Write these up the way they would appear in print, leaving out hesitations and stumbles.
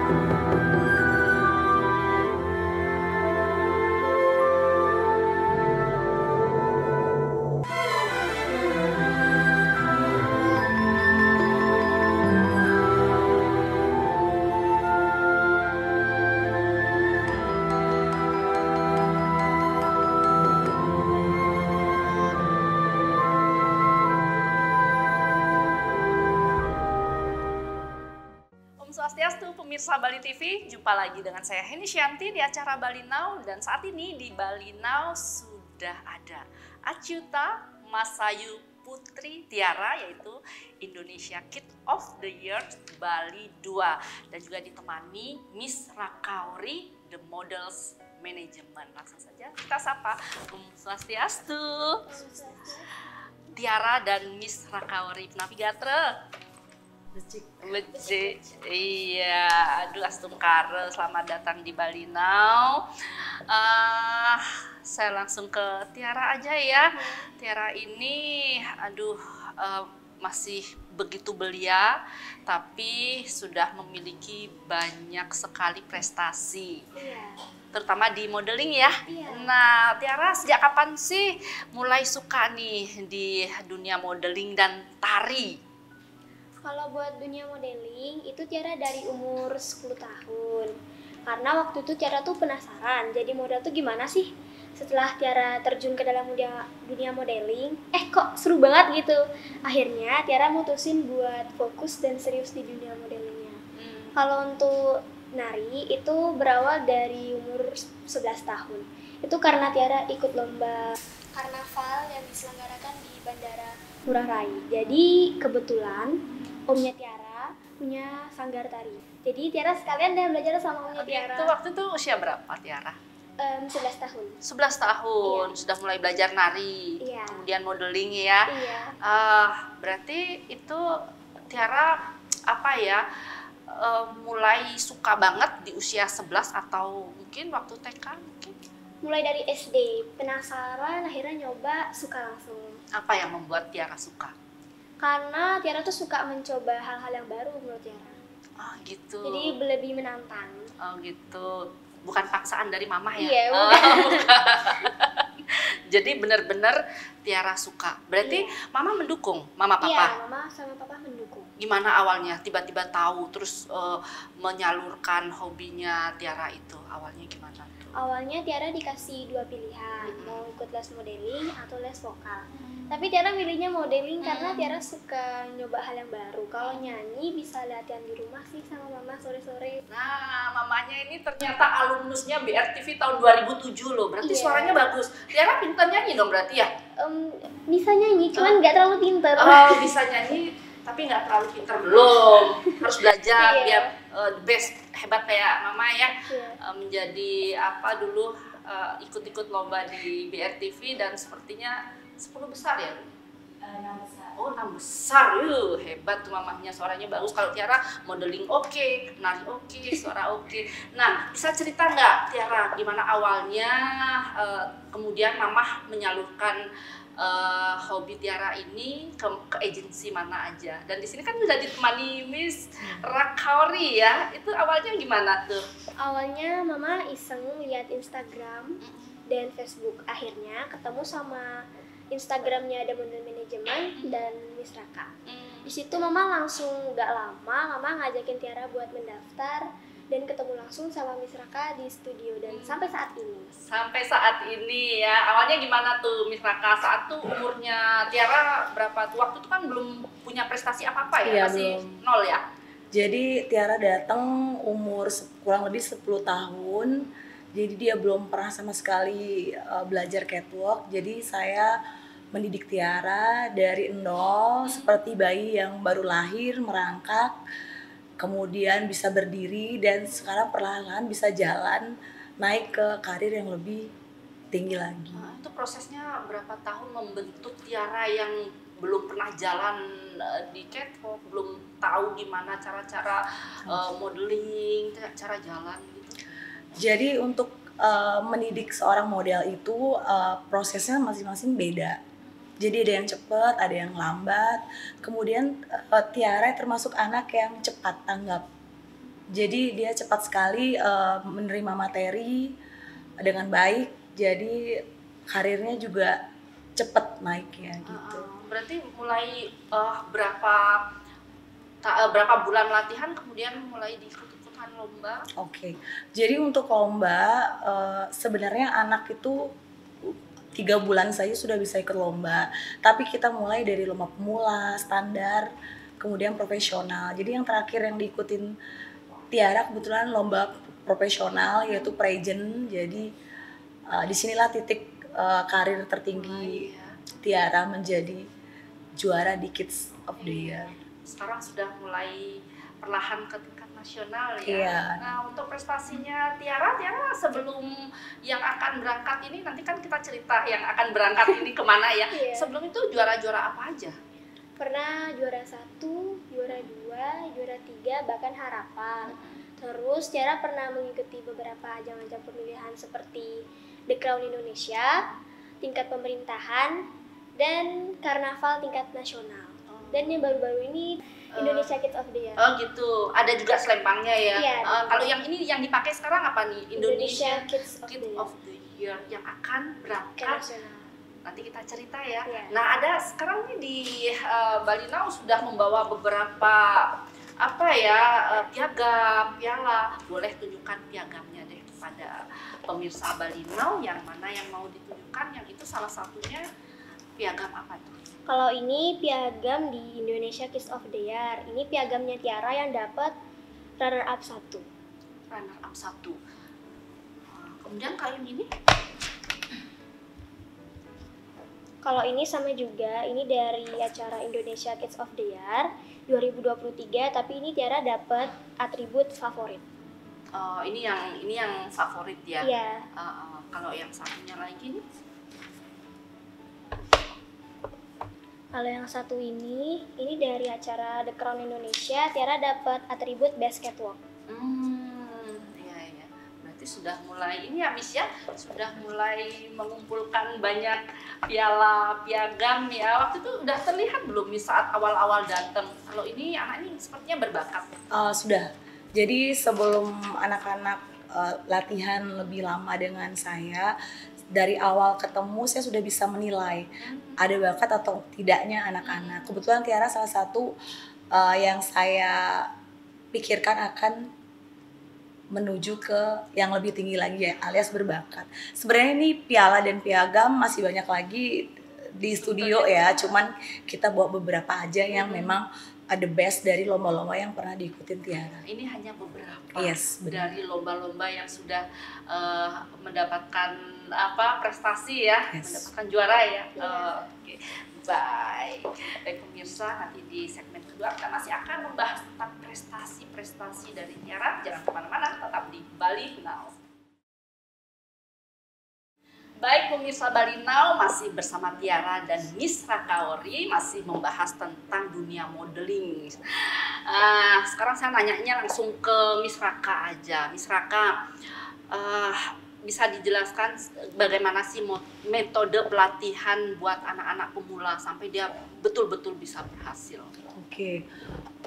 Om Swastiastu, pemirsa Bali TV, jumpa lagi dengan saya Heni Syanti di acara Bali Now, dan saat ini di Bali Now sudah ada Acuta Masayu Putri Tiara, yaitu Indonesia Kid of the Year Bali 2, dan juga ditemani Miss Rakaori, The Models Management. Langsung saja kita sapa. Om Swastiastu, Tiara dan Miss Rakaori, Navigatre. Becik, iya, aduh astungkare, selamat datang di Bali Now. Saya langsung ke Tiara aja ya. Tiara ini, masih begitu belia, tapi sudah memiliki banyak sekali prestasi. Terutama di modeling ya. Nah, Tiara sejak kapan sih mulai suka nih di dunia modeling dan tari? Kalau buat dunia modeling, itu Tiara dari umur 10 tahun. Karena waktu itu Tiara tuh penasaran, jadi model tuh gimana sih? Setelah Tiara terjun ke dalam dunia modeling, kok seru banget gitu. Akhirnya Tiara mutusin buat fokus dan serius di dunia modelingnya. Kalau untuk nari, itu berawal dari umur 11 tahun. Itu karena Tiara ikut lomba karnaval yang diselenggarakan di Bandara Ngurah Rai. Jadi kebetulan omnya Tiara punya sanggar tari. Jadi Tiara sekalian deh belajar sama omnya Tiara. Itu waktu itu usia berapa Tiara? 11 tahun. 11 tahun, iya. Sudah mulai belajar nari, iya. Kemudian modeling ya. Iya. Berarti itu Tiara mulai suka banget di usia 11 atau mungkin waktu TK mungkin? Mulai dari SD, penasaran akhirnya nyoba, suka langsung. Apa yang membuat Tiara suka? Karena Tiara tuh suka mencoba hal-hal yang baru menurut Tiara. Oh gitu. Jadi lebih menantang. Oh gitu. Bukan paksaan dari mama ya? Iya, bukan. Jadi benar-benar Tiara suka. Berarti mama mendukung, mama papa? Iya, mama sama papa mendukung. Gimana awalnya tiba-tiba tahu terus menyalurkan hobinya Tiara itu? Awalnya gimana? Awalnya Tiara dikasih 2 pilihan, mau ikut les modeling atau les vokal. Tapi Tiara milihnya modeling karena Tiara suka nyoba hal yang baru. Kalau nyanyi bisa latihan di rumah sih sama mama sore-sore. Nah, mamanya ini ternyata alumnusnya BRTV tahun 2007 loh. Berarti suaranya bagus. Tiara pintar nyanyi dong berarti ya? Bisa nyanyi, cuman nggak terlalu pintar. Oh, bisa nyanyi tapi nggak terlalu pintar belum. Harus belajar biar the best, hebat kayak mama ya. Menjadi dulu ikut-ikut lomba di BRTV dan sepertinya 10 besar ya? 6 besar. Oh, 6 besar. Hebat tuh mamahnya, suaranya bagus. Kalau Tiara modeling oke, nari oke, suara oke. Nah, bisa cerita nggak Tiara gimana awalnya kemudian mamah menyalurkan hobi Tiara ini ke agensi mana aja? Dan di sini kan udah ditemani Miss Rakaori ya. Itu awalnya gimana tuh? Awalnya mama iseng lihat Instagram dan Facebook. Akhirnya ketemu sama Instagramnya ada Model Management dan Miss Raka. Di situ mama langsung nggak lama, mama ngajakin Tiara buat mendaftar dan ketemu langsung sama Miss Raka di studio dan sampai saat ini. Sampai saat ini ya. Awalnya gimana tuh Miss Raka? Saat tuh umurnya Tiara berapa tuh? Waktu itu kan belum punya prestasi apa-apa ya? Masih belum. Nol ya? Jadi Tiara datang umur kurang lebih 10 tahun. Jadi dia belum pernah sama sekali belajar catwalk. Jadi saya mendidik Tiara dari nol seperti bayi yang baru lahir, merangkak, kemudian bisa berdiri dan sekarang perlahan-lahan bisa jalan naik ke karir yang lebih tinggi lagi. Itu prosesnya berapa tahun membentuk Tiara yang belum pernah jalan di catwalk, belum tahu gimana cara-cara modeling, cara jalan gitu? Jadi untuk mendidik seorang model itu prosesnya masing-masing beda. Jadi ada yang cepat, ada yang lambat. Kemudian Tiara termasuk anak yang cepat tanggap. Jadi dia cepat sekali menerima materi dengan baik. Jadi karirnya juga cepat naiknya gitu. Berarti mulai berapa bulan latihan kemudian mulai diikut-ikutan lomba? Oke. Jadi untuk lomba sebenarnya anak itu 3 bulan saja sudah bisa ikut lomba. Tapi kita mulai dari lomba pemula, standar, kemudian profesional. Jadi yang terakhir yang diikutin Tiara kebetulan lomba profesional yaitu pageant. Jadi disinilah titik karir tertinggi Tiara menjadi juara di Kids of the Year. Sekarang sudah mulai perlahan ke tingkat nasional ya. Iya. Nah, untuk prestasinya Tiara sebelum yang akan berangkat ini, nanti kan kita cerita yang akan berangkat ini kemana ya. Iya. Sebelum itu juara-juara apa aja? Pernah juara 1, juara 2, juara 3, bahkan harapan. Terus Tiara pernah mengikuti beberapa ajang-ajang pemilihan seperti The Crown Indonesia, tingkat pemerintahan, dan karnaval tingkat nasional. Dan yang baru-baru ini Indonesia Kids of the Year. Oh gitu, ada juga selempangnya ya. Iya, Kalau yang ini yang dipakai sekarang apa nih? Indonesia Kids Kids of the Year yang akan ke berangkat. nasional. Nanti kita cerita ya. Iya. Nah, ada sekarang nih di Bali Now sudah membawa beberapa piagam, piala. Boleh tunjukkan piagamnya deh kepada pemirsa Bali Now, yang mana yang mau ditunjukkan, yang itu salah satunya piagam apa tuh? Kalau ini piagam di Indonesia Kids of the Year. Ini piagamnya Tiara yang dapat runner up 1. Runner up 1. Kemudian kalau yang ini? Kalau ini sama juga, ini dari acara Indonesia Kids of the Year 2023, tapi ini Tiara dapat atribut favorit. Ini yang favorit ya. Iya. Kalau yang satunya lagi nih? Kalau yang satu ini dari acara The Crown Indonesia, Tiara dapat atribut Best Catwalk. Iya. Berarti sudah mulai ini ya Miss ya, sudah mulai mengumpulkan banyak piala, piagam ya. Waktu itu udah terlihat belum Miss saat awal-awal datang? Kalau ini anak ini sepertinya berbakat. Sudah. Jadi sebelum anak-anak latihan lebih lama dengan saya, dari awal ketemu saya sudah bisa menilai ada bakat atau tidaknya anak-anak. Kebetulan Tiara salah satu yang saya pikirkan akan menuju ke yang lebih tinggi lagi ya, alias berbakat. Sebenarnya ini piala dan piagam masih banyak lagi di studio ya, cuman kita bawa beberapa aja yang memang the best dari lomba-lomba yang pernah diikutin Tiara. Ini hanya beberapa Benar. dari lomba-lomba yang sudah mendapatkan prestasi ya, mendapatkan juara ya. Oke. Baik. Pemirsa, nanti di segmen kedua kita masih akan membahas tentang prestasi-prestasi dari Tiara. Jangan kemana-mana, tetap di Bali Now. Baik pemirsa Bali Now, masih bersama Tiara dan Miss Rakaori, masih membahas tentang dunia modeling. Sekarang saya nanyanya langsung ke Miss Raka aja. Miss Raka, bisa dijelaskan bagaimana sih metode pelatihan buat anak-anak pemula sampai dia betul-betul bisa berhasil? Oke,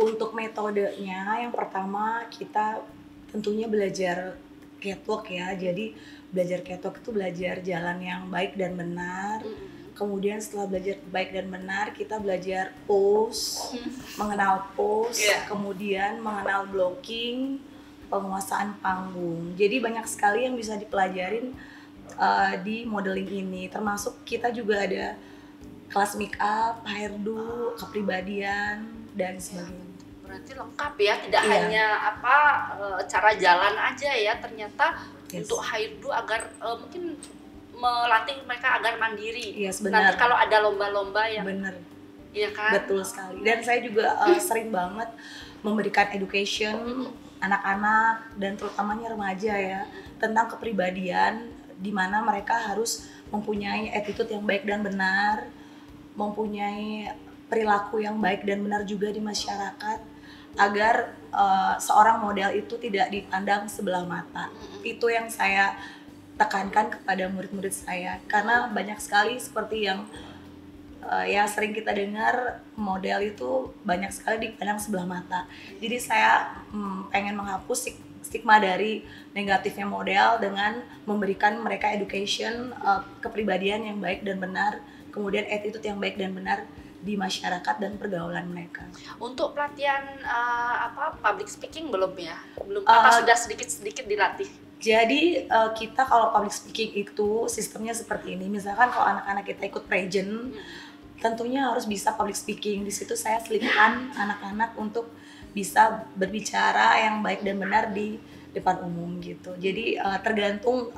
untuk metodenya yang pertama kita tentunya belajar catwalk ya. Jadi belajar catwalk itu belajar jalan yang baik dan benar. Kemudian setelah belajar baik dan benar, kita belajar pose, mengenal pose, kemudian mengenal blocking, penguasaan panggung. Jadi banyak sekali yang bisa dipelajarin di modeling ini. Termasuk kita juga ada kelas make up, hairdo, kepribadian dan sebagainya. Berarti lengkap ya, tidak hanya cara jalan aja ya, ternyata untuk hairdo agar mungkin melatih mereka agar mandiri. Nanti kalau ada lomba-lomba yang bener, iya kan? Betul sekali. Dan saya juga sering banget memberikan education anak-anak dan terutamanya remaja ya tentang kepribadian, di mana mereka harus mempunyai attitude yang baik dan benar, mempunyai perilaku yang baik dan benar juga di masyarakat, agar seorang model itu tidak dipandang sebelah mata. Itu yang saya tekankan kepada murid-murid saya, karena banyak sekali seperti yang yang sering kita dengar model itu banyak sekali dipandang sebelah mata. Jadi saya pengen menghapus stigma dari negatifnya model dengan memberikan mereka education, kepribadian yang baik dan benar, kemudian attitude yang baik dan benar di masyarakat dan pergaulan mereka. Untuk pelatihan public speaking belum ya? Belum, apa sudah sedikit-sedikit dilatih? Jadi kita kalau public speaking itu sistemnya seperti ini. Misalkan kalau anak-anak kita ikut pageant, tentunya harus bisa public speaking. Di situ saya selipkan anak-anak untuk bisa berbicara yang baik dan benar di depan umum gitu. Jadi tergantung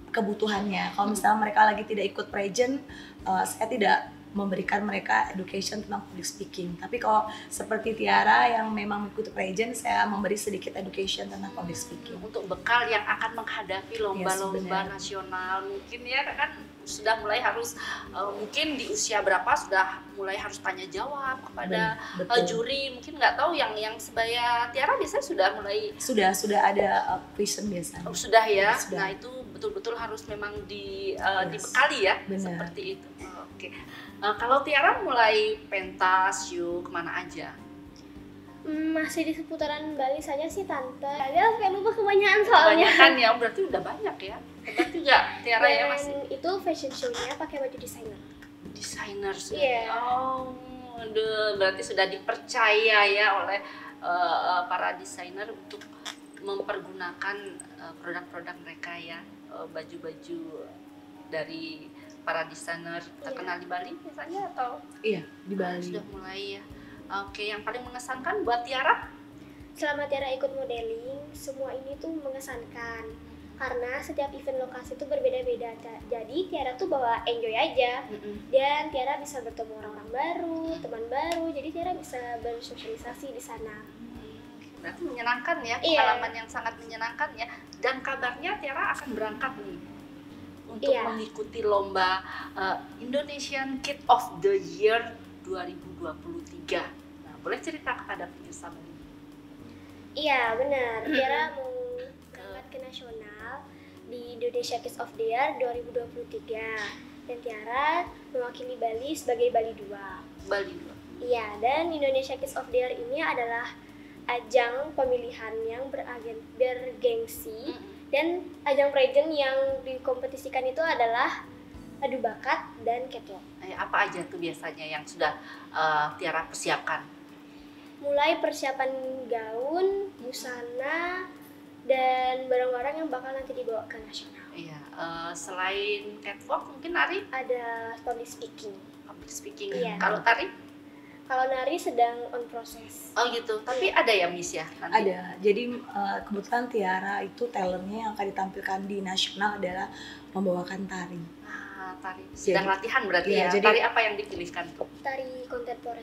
kebutuhannya. Kalau misalnya mereka lagi tidak ikut pageant, saya tidak memberikan mereka education tentang public speaking. Tapi kalau seperti Tiara yang memang mengikuti pageant, saya memberi sedikit education tentang public speaking. Untuk bekal yang akan menghadapi lomba-lomba nasional, mungkin ya kan sudah mulai harus mungkin di usia berapa sudah mulai harus tanya jawab kepada juri. Mungkin nggak tahu yang sebaya Tiara biasanya sudah mulai sudah ada question biasanya. Sudah ya. Sudah. Nah itu betul-betul harus memang dibekali ya. Benar. Seperti itu. Oke. Kalau Tiara mulai pentas, yuk kemana aja? Masih di seputaran Bali saja sih Tante. Ada sampai lupa kebanyakan soalnya. Kebanyakan ya, berarti udah banyak ya. Hebat juga Tiara ya masih. Itu fashion show-nya pakai baju desainer. Desainer sih. Iya. Oh, aduh, berarti sudah dipercaya ya oleh para desainer untuk mempergunakan produk-produk mereka ya, baju-baju dari para desainer terkenal di Bali misalnya atau? Iya, di Bali. Sudah mulai ya. Oke, yang paling mengesankan buat Tiara? Selama Tiara ikut modeling, semua ini tuh mengesankan. Karena setiap event lokasi itu berbeda-beda. Jadi Tiara tuh bawa enjoy aja. Dan Tiara bisa bertemu orang-orang baru, teman baru. Jadi Tiara bisa bersosialisasi di sana. Berarti menyenangkan ya, pengalaman yang sangat menyenangkan ya. Dan kabarnya Tiara akan berangkat nih untuk mengikuti lomba Indonesian Kid of the Year 2023. Nah, boleh cerita kepada pemirsa Bali? Iya, benar. Tiara mau berangkat ke nasional di Indonesia Kids of the Year 2023. Dan Tiara mewakili Bali sebagai Bali 2. Bali 2. Iya, dan Indonesia Kids of the Year ini adalah ajang pemilihan yang bergengsi. Dan ajang pageant yang dikompetisikan itu adalah adu bakat dan catwalk. Apa aja tuh biasanya yang sudah Tiara persiapkan? Mulai persiapan gaun, busana, dan barang-barang yang bakal nanti dibawa ke nasional. Iya, selain catwalk mungkin Ari? Ada public speaking. Public speaking. Iya. Kalau Tari? Kalau nari sedang on proses. Oh gitu, tapi ada ya Miss ya nanti? Ada, jadi kebetulan Tiara itu talentnya yang akan ditampilkan di nasional adalah membawakan tari. Tari, sedang latihan berarti ya? Jadi, tari apa yang dipilihkan tuh? Tari kontemporer.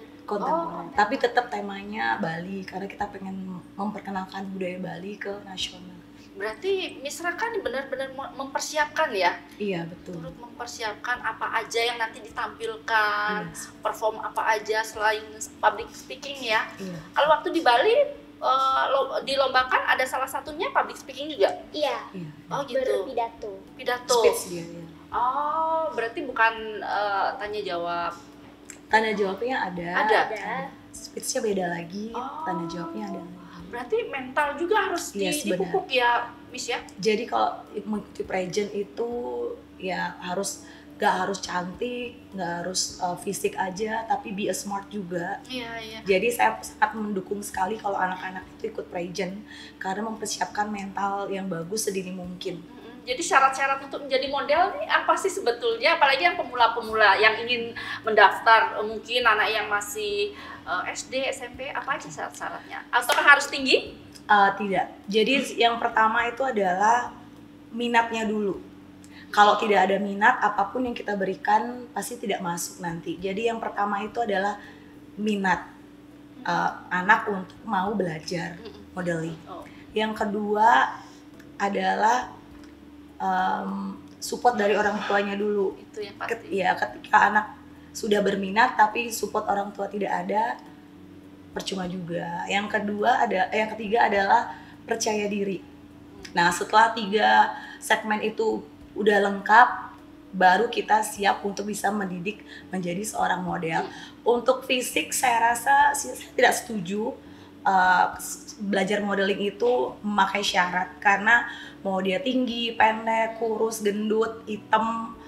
Tapi tetap temanya Bali, karena kita pengen memperkenalkan budaya Bali ke nasional. Berarti Miss Raka nih benar-benar mempersiapkan ya? Iya, betul. Turut mempersiapkan apa aja yang nanti ditampilkan, perform apa aja selain public speaking ya. Iya. Kalau waktu di Bali dilombakan ada salah satunya public speaking juga? Iya. Oh gitu. Pidato. Speech dia, ya. Oh, berarti bukan tanya jawab. Tanya jawabnya ada. Speech-nya beda lagi, tanya jawabnya ada. Berarti mental juga harus dipupuk ya, Miss ya? Jadi kalau mengikuti pageant itu ya gak harus cantik, gak harus fisik aja, tapi be a smart juga. Iya. Jadi saya sangat mendukung sekali kalau anak-anak itu ikut pageant karena mempersiapkan mental yang bagus sedini mungkin. Jadi syarat-syarat untuk menjadi model nih apa sih sebetulnya? Apalagi yang pemula-pemula yang ingin mendaftar, mungkin anak yang masih SD, SMP, apa aja syarat-syaratnya? Atau harus tinggi? Tidak. Jadi yang pertama itu adalah minatnya dulu. Kalau tidak ada minat, apapun yang kita berikan pasti tidak masuk nanti. Jadi yang pertama itu adalah minat anak untuk mau belajar modeling. Yang kedua adalah support dari orang tuanya dulu. Itu yang pasti. Ketika anak sudah berminat tapi support orang tua tidak ada, percuma juga. Yang ketiga adalah percaya diri. Nah, setelah 3 segmen itu udah lengkap baru kita siap untuk bisa mendidik menjadi seorang model. Untuk fisik saya rasa saya tidak setuju belajar modeling itu memakai syarat, karena mau dia tinggi, pendek, kurus, gendut, hitam,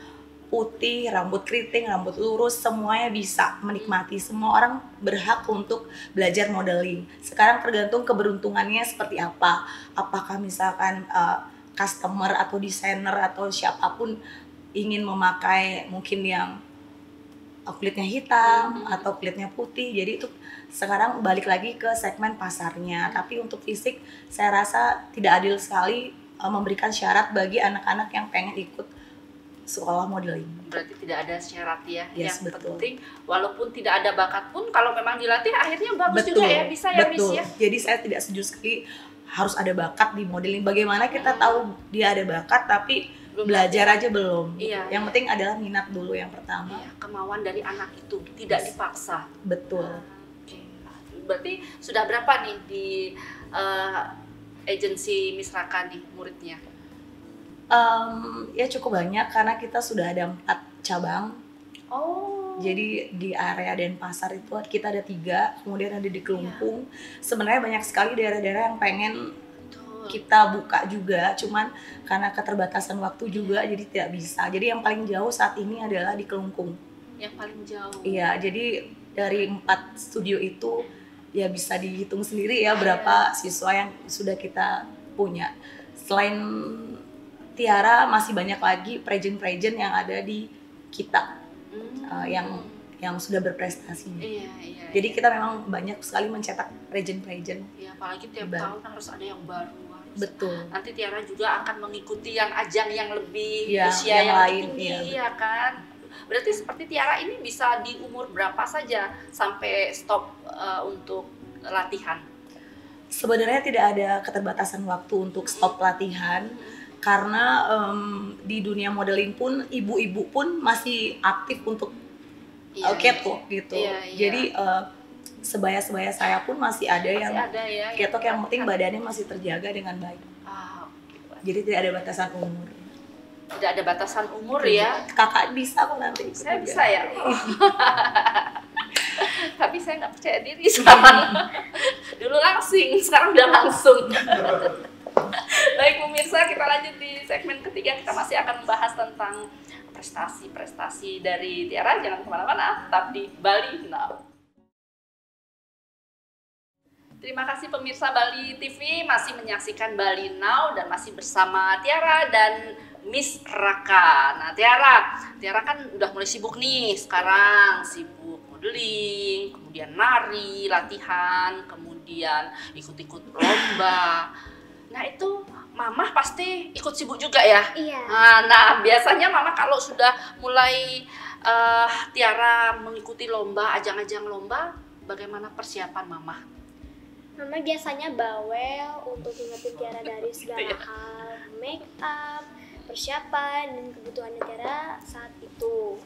putih, rambut keriting, rambut lurus, semuanya bisa menikmati. Semua orang berhak untuk belajar modeling. Sekarang tergantung keberuntungannya seperti apa. Apakah misalkan customer atau desainer atau siapapun ingin memakai mungkin yang kulitnya hitam atau kulitnya putih. Jadi itu sekarang balik lagi ke segmen pasarnya. Tapi untuk fisik saya rasa tidak adil sekali memberikan syarat bagi anak-anak yang pengen ikut sekolah modeling. Berarti tidak ada syarat ya. Yes, Yang betul. penting walaupun tidak ada bakat pun kalau memang dilatih akhirnya bagus Betul, juga ya, bisa ya Miss betul. ya. Jadi saya tidak setuju sekali harus ada bakat di modeling. Bagaimana kita tahu dia ada bakat tapi belajar aja belum. Iya, Yang iya. penting adalah minat dulu yang pertama. Iya, kemauan dari anak itu tidak dipaksa. Betul. Oke. Berarti sudah berapa nih di agensi Miss Raka nih muridnya? Ya cukup banyak karena kita sudah ada 4 cabang. Oh. Jadi di area Denpasar itu kita ada 3, kemudian ada di Kelungkung. Sebenarnya banyak sekali daerah-daerah yang pengen kita buka juga, cuman karena keterbatasan waktu juga jadi tidak bisa. Jadi yang paling jauh saat ini adalah di Kelungkung. Yang paling jauh. Iya, jadi dari 4 studio itu ya bisa dihitung sendiri ya berapa siswa yang sudah kita punya. Selain Tiara masih banyak lagi prejen-prejen yang ada di kita yang sudah berprestasi. Iya. Jadi kita memang banyak sekali mencetak prejen-prejen. Ya, apalagi tiap tahun harus ada yang baru. Betul. Nanti Tiara juga akan mengikuti yang ajang yang lebih Ya, usia yang lain, tinggi, iya, ya kan? Berarti seperti Tiara ini bisa di umur berapa saja sampai stop untuk latihan? Sebenarnya tidak ada keterbatasan waktu untuk stop latihan. Karena di dunia modeling pun ibu-ibu pun masih aktif untuk catwalk gitu. Iya. Jadi sebaya-sebaya saya pun masih ada yang catwalk, yang penting badannya masih terjaga dengan baik. Jadi tidak ada batasan umur. Tidak ada batasan umur ya. Kakak bisa kok nanti ikut Saya juga. bisa ya. Tapi saya nggak percaya diri sekarang. Dulu langsing, sekarang udah langsung. Baik pemirsa, kita lanjut di segmen ketiga. Kita masih akan membahas tentang prestasi-prestasi dari Tiara. Jangan kemana-mana, tetap di Bali Now. Terima kasih pemirsa Bali TV masih menyaksikan Bali Now dan masih bersama Tiara dan Miss Raka. Nah Tiara kan udah mulai sibuk nih sekarang, sibuk modeling, kemudian nari, latihan, kemudian ikut-ikut lomba. Nah itu Mama pasti ikut sibuk juga ya? Iya. Nah biasanya Mama kalau sudah mulai Tiara mengikuti lomba, ajang-ajang lomba, bagaimana persiapan Mama? Mama biasanya bawel untuk ngingetin Tiara dari segala hal, make up, persiapan, dan kebutuhannya Tiara saat itu.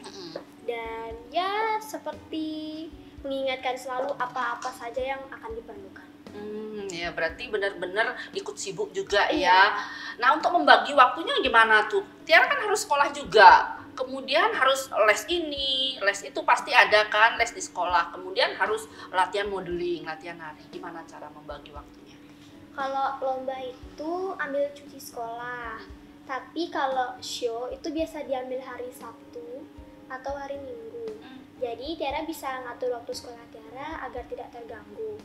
Dan ya seperti mengingatkan selalu apa-apa saja yang akan diperlukan. Ya berarti benar-benar ikut sibuk juga ya. Nah untuk membagi waktunya gimana tuh? Tiara kan harus sekolah juga. Kemudian harus les ini, les itu pasti ada kan, les di sekolah. Kemudian harus latihan modeling, latihan nari. Gimana cara membagi waktunya? Kalau lomba itu ambil cuti sekolah. Tapi kalau show itu biasa diambil hari Sabtu atau hari Minggu. Jadi Tiara bisa ngatur waktu sekolah Tiara agar tidak terganggu.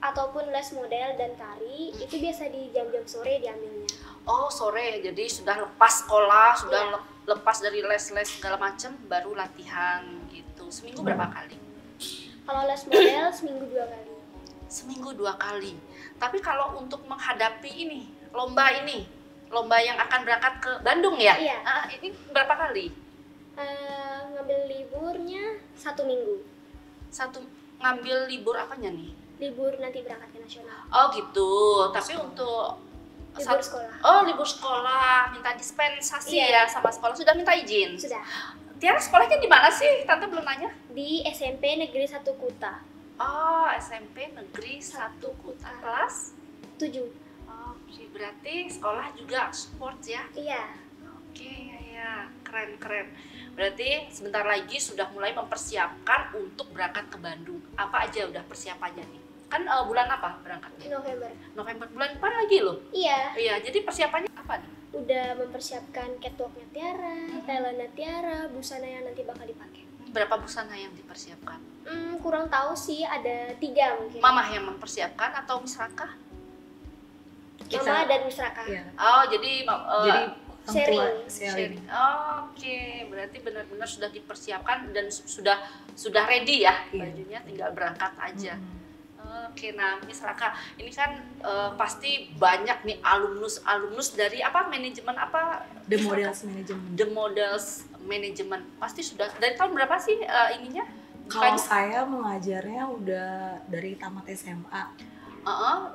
Ataupun les model dan tari itu biasa di jam-jam sore diambilnya. Oh sore, jadi sudah lepas sekolah, sudah lepas dari les-les segala macam, baru latihan gitu. Seminggu berapa kali? Kalau les model seminggu 2 kali. Seminggu 2 kali. Tapi kalau untuk menghadapi ini, lomba yang akan berangkat ke Bandung ya? Iya. Ini berapa kali? Ngambil liburnya 1 minggu. Ngambil libur apanya nih? Libur nanti berangkat ke nasional. Oh gitu. Tapi untuk Libur sekolah. Oh libur sekolah, minta dispensasi ya sama sekolah. Sudah minta izin? Sudah. Tiara sekolahnya di mana sih? Tante belum nanya. Di SMP Negeri 1 Kuta. Oh SMP Negeri 1 Kuta kelas 7. Oh berarti sekolah juga sport ya? Iya. Oke, ya, keren. Berarti sebentar lagi sudah mulai mempersiapkan untuk berangkat ke Bandung. Apa aja udah persiapannya nih? Kan bulan apa berangkatnya? November. November, bulan depan lagi loh. Iya, Iya, jadi persiapannya apa nih? udah mempersiapkan catwalknya Tiara, Thailandnya Tiara, busana yang nanti bakal dipakai. Berapa busana yang dipersiapkan? Kurang tahu sih, ada 3 mungkin. Mamah yang mempersiapkan atau Miss Raka? Mama dan Miss Raka. Iya. Oh, jadi Jadi orang tua sharing. sharing. Oke, berarti benar-benar sudah dipersiapkan dan sudah ready ya Iya. bajunya, tinggal berangkat aja. Mm-mm. Oke, nah Miss Raka, ini kan pasti banyak nih alumnus dari apa manajemen apa? The Miss Models Raka? Management. The Models Management. Pasti sudah dari tahun berapa sih ininya? Kalau Bukannya? saya mengajarnya udah dari tamat SMA.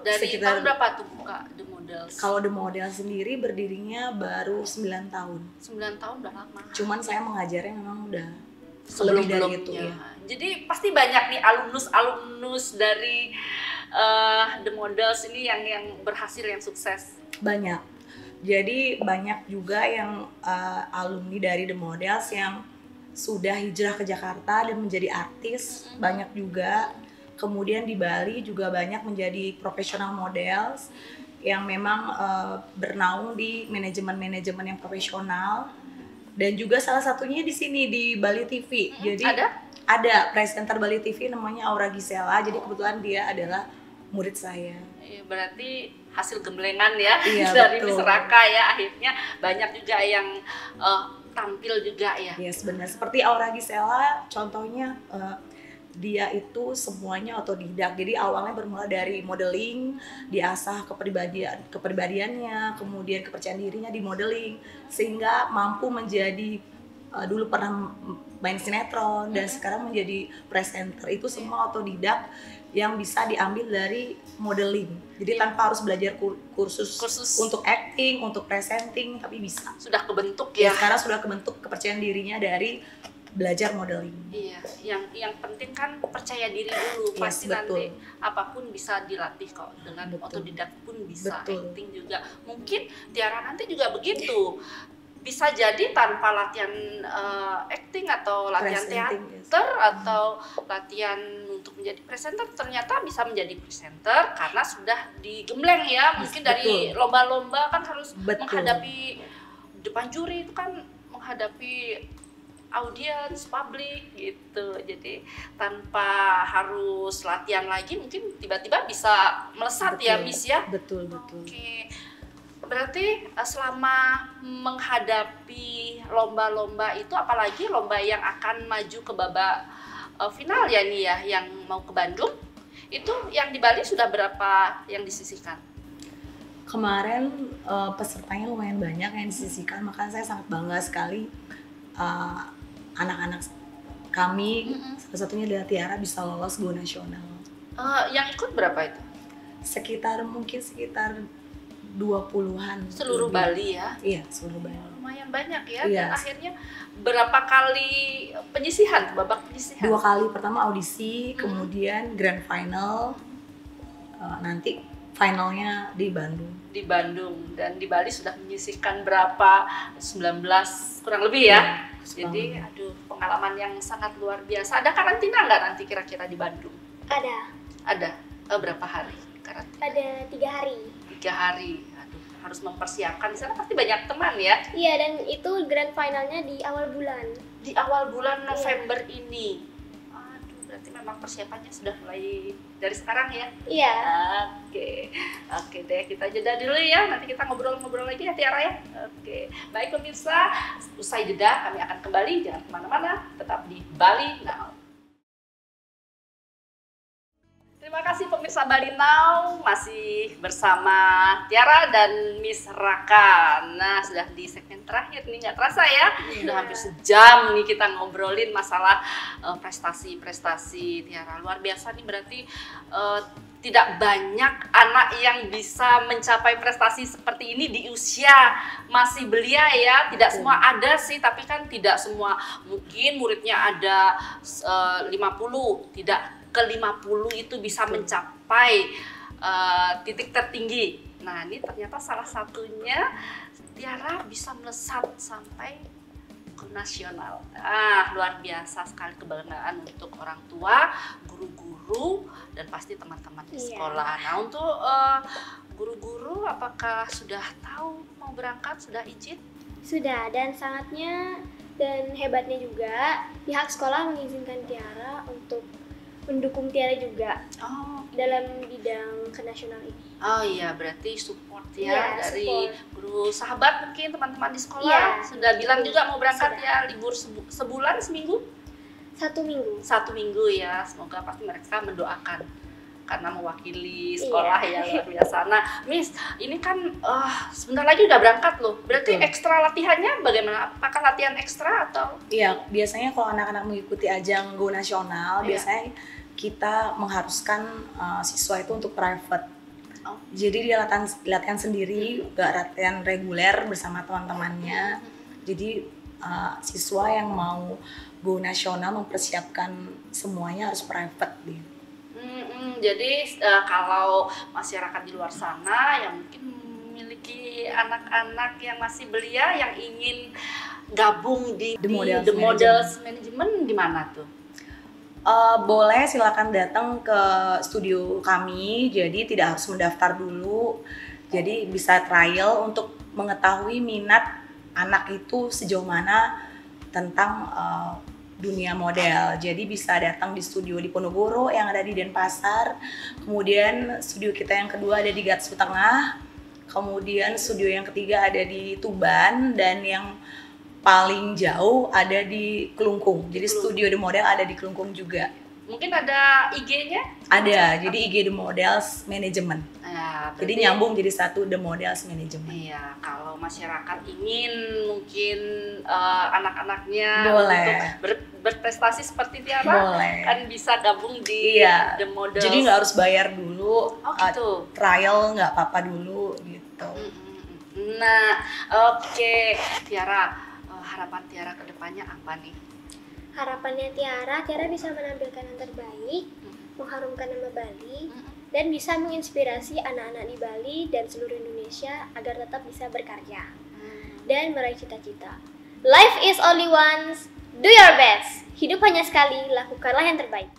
Dari Sekitar- tahun berapa tuh buka The Models? Kalau The Model sendiri berdirinya baru 9 tahun. 9 tahun udah lama. Cuman saya mengajarnya memang udah lebih dari itu Sebelum-belumnya. ya. Jadi pasti banyak nih alumnus dari The Models ini yang berhasil, yang sukses. Banyak. Jadi banyak juga yang alumni dari The Models yang sudah hijrah ke Jakarta dan menjadi artis. Banyak juga. Kemudian di Bali juga banyak menjadi profesional models yang memang bernaung di manajemen-manajemen yang profesional. Dan juga salah satunya di sini di Bali TV. Jadi ada presenter Bali TV namanya Aura Gisela. Jadi kebetulan dia adalah murid saya. Iya, berarti hasil gemblengan ya Iya, dari betul. Miss Raka ya, akhirnya banyak juga yang tampil juga ya. Ya sebenarnya seperti Aura Gisela, contohnya dia itu semuanya otodidak. Jadi awalnya bermula dari modeling, diasah kepribadiannya, kemudian kepercayaan dirinya di modeling, sehingga mampu menjadi dulu pernah main sinetron dan sekarang menjadi presenter. Itu semua otodidak yang bisa diambil dari modeling. Jadi tanpa harus belajar kursus untuk acting, untuk presenting, tapi bisa. Sudah kebentuk Ya ya. sekarang sudah kebentuk kepercayaan dirinya dari belajar modeling. Iya, yang penting kan percaya diri dulu. Yes, Pasti betul. nanti apapun bisa dilatih kok, dengan Betul. otodidak pun bisa, Betul. acting juga. Mungkin Tiara nanti juga begitu. Bisa jadi tanpa latihan acting atau latihan Presenting, teater atau latihan untuk menjadi presenter, ternyata bisa menjadi presenter karena sudah digembleng ya. Mungkin dari Betul. lomba-lomba kan harus Betul. menghadapi depan juri, itu kan menghadapi audiens, publik gitu. Jadi tanpa harus latihan lagi mungkin tiba-tiba bisa melesat ya Miss ya. Betul. Oke. Berarti selama menghadapi lomba-lomba itu, apalagi lomba yang akan maju ke babak final ya nih ya, yang mau ke Bandung, itu yang di Bali sudah berapa yang disisihkan? Kemarin pesertanya lumayan banyak yang disisihkan, makanya saya sangat bangga sekali anak-anak kami, salah satunya adalah Tiara, bisa lolos go nasional. Yang ikut berapa itu? Sekitar 20-an. Seluruh Bali ya? Iya, seluruh Bali. Lumayan banyak ya. Iya. Dan akhirnya berapa kali penyisihan, babak penyisihan? 2 kali, pertama audisi, kemudian grand final, nanti finalnya di Bandung. Di Bandung, dan di Bali sudah menyisihkan berapa? 19 kurang lebih ya. Jadi aduh, pengalaman yang sangat luar biasa. Ada karantina nggak nanti kira-kira di Bandung? Ada. Berapa hari karantina? Ada 3 hari. 3 hari. Aduh, harus mempersiapkan. Di sana pasti banyak teman ya. Iya, dan itu grand finalnya di awal bulan. Di awal bulan November ini. Aduh, berarti memang persiapannya sudah mulai dari sekarang ya. Iya. Oke deh, kita jeda dulu ya. Nanti kita ngobrol-ngobrol lagi ya Tiara ya. Oke, baik pemirsa, usai jeda kami akan kembali. Jangan kemana-mana, tetap di Bali Now. Terima kasih pemirsa Bali Now, masih bersama Tiara dan Miss Raka. Nah, sudah di segmen terakhir nih, nggak terasa ya. Sudah hampir sejam nih kita ngobrolin masalah prestasi-prestasi Tiara. Luar biasa nih, berarti tidak banyak anak yang bisa mencapai prestasi seperti ini di usia masih belia ya. Tidak semua ada sih, tapi kan tidak semua. Mungkin muridnya ada 50, tidak ke 50 itu bisa mencapai titik tertinggi Nah, ini ternyata salah satunya Tiara bisa melesat sampai ke nasional. Luar biasa sekali, kebanggaan untuk orang tua, guru-guru, dan pasti teman-teman di sekolah. Nah, untuk guru-guru apakah sudah tahu mau berangkat, sudah izin? Sudah, dan sangatnya dan hebatnya juga pihak sekolah mengizinkan Tiara untuk mendukung Tiara juga dalam bidang kenasional ini. Oh iya, berarti support ya, Iya, dari support. guru sahabat mungkin teman-teman di sekolah. Iya, Sudah bilang betul. juga mau berangkat Sudah. ya, libur sebulan, seminggu? 1 minggu. 1 minggu ya, semoga pasti mereka mendoakan karena mewakili sekolah ya, luar biasa. Nah, Miss, ini kan sebentar lagi udah berangkat loh. Berarti Betul. ekstra latihannya bagaimana? Apakah latihan ekstra atau? Iya, biasanya kalau anak-anak mengikuti ajang Go Nasional, Iya. biasanya kita mengharuskan siswa itu untuk private. Oh. Jadi dia latihan sendiri, gak latihan reguler bersama teman-temannya. Jadi siswa yang mau Go Nasional mempersiapkan semuanya harus private gitu. Jadi kalau masyarakat di luar sana yang mungkin memiliki anak-anak yang masih belia yang ingin gabung di The Models Management, di mana tuh? Boleh silakan datang ke studio kami, jadi tidak harus mendaftar dulu. Jadi bisa trial untuk mengetahui minat anak itu sejauh mana tentang dunia model. Jadi bisa datang di studio di Ponorogo yang ada di Denpasar. Kemudian studio kita yang kedua ada di Gatsu Tengah. Kemudian studio yang ketiga ada di Tuban, dan yang paling jauh ada di Kelungkung. Jadi studio The Model ada di Kelungkung juga. Mungkin ada IG-nya? Ada, jadi IG The Models Management. Nah, Jadi nyambung jadi satu The Models Management. Iya, kalau masyarakat ingin mungkin anak-anaknya Boleh. untuk berprestasi seperti Tiara, Boleh. kan bisa gabung di Iya. The Models. Jadi nggak harus bayar dulu, Oh gitu. trial nggak apa-apa dulu gitu. Nah, oke, Tiara, harapan Tiara ke depannya apa nih? Harapannya Tiara bisa menampilkan yang terbaik, mengharumkan nama Bali, dan bisa menginspirasi anak-anak di Bali dan seluruh Indonesia agar tetap bisa berkarya dan meraih cita-cita. Life is only once, do your best. Hidup hanya sekali, lakukanlah yang terbaik.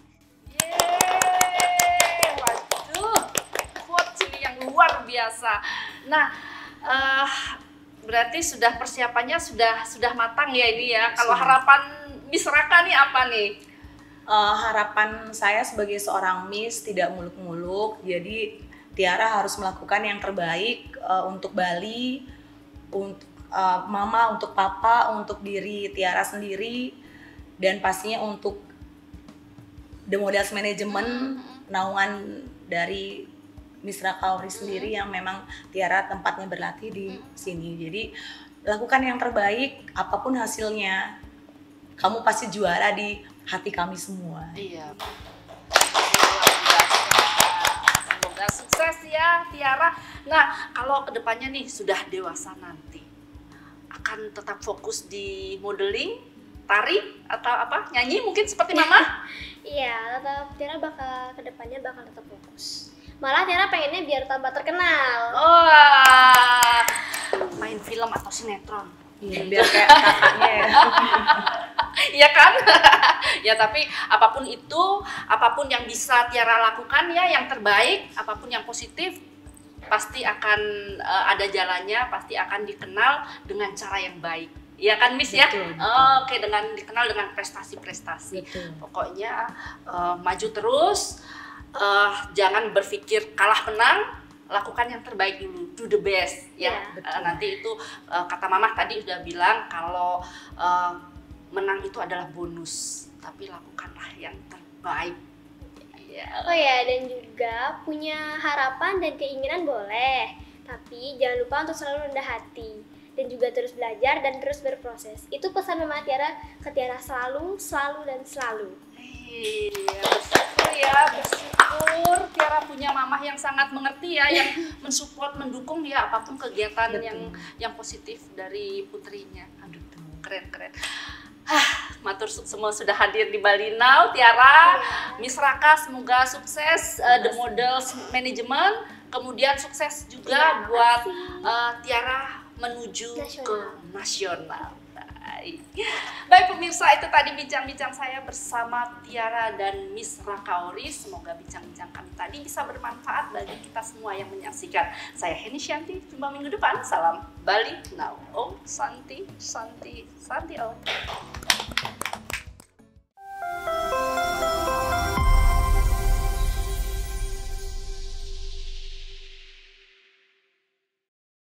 Yeay, waduh, quotes ini yang luar biasa. Nah, berarti sudah persiapannya sudah matang ya ini ya. Kalau harapan Miss Raka nih apa nih? Harapan saya sebagai seorang Miss tidak muluk-muluk, jadi Tiara harus melakukan yang terbaik untuk Bali, untuk Mama, untuk Papa, untuk diri Tiara sendiri, dan pastinya untuk The Models Management, naungan dari Miss Rakauri sendiri yang memang Tiara tempatnya berlatih di sini. Jadi lakukan yang terbaik, apapun hasilnya, kamu pasti juara di hati kami semua. Iya. Semoga sukses ya Tiara. Nah, kalau kedepannya nih sudah dewasa nanti, akan tetap fokus di modeling, tari, atau apa? Nyanyi mungkin seperti Mama? Iya, tetap Tiara kedepannya bakal tetap fokus. Malah Tiara pengennya biar tambah terkenal. Wah, main film atau sinetron. Iya, biar kayak kakaknya ya. Iya kan? Ya tapi apapun itu, apapun yang bisa Tiara lakukan ya yang terbaik, apapun yang positif pasti akan ada jalannya, pasti akan dikenal dengan cara yang baik. Iya kan Miss ya? Betul. Oke, dengan dikenal dengan prestasi-prestasi. Betul. Pokoknya maju terus, jangan berpikir kalah menang, lakukan yang terbaik dulu, do the best ya. Betul. Nanti itu kata Mama tadi udah bilang kalau menang itu adalah bonus, tapi lakukanlah yang terbaik. Ya. Oh ya, dan juga punya harapan dan keinginan boleh, tapi jangan lupa untuk selalu rendah hati dan juga terus belajar dan terus berproses. Itu pesan Mama Tiara ke Tiara selalu dan selalu. Iya, bersyukur ya, bersyukur Tiara punya mamah yang sangat mengerti ya, yang mensupport, mendukung ya apapun kegiatan yang positif dari putrinya. Aduh, keren. Matur semua sudah hadir di Bali Now, Tiara, Miss Raka semoga sukses The Models Management Kemudian sukses juga Terima buat kasih. Tiara menuju Nasional. ke nasional. Baik pemirsa, itu tadi bincang-bincang saya bersama Tiara dan Miss Rakaori. Semoga bincang-bincang kami tadi bisa bermanfaat bagi kita semua yang menyaksikan. Saya Heni Shanti, jumpa minggu depan. Salam Bali Now. Om Santi, Santi, Santi Om.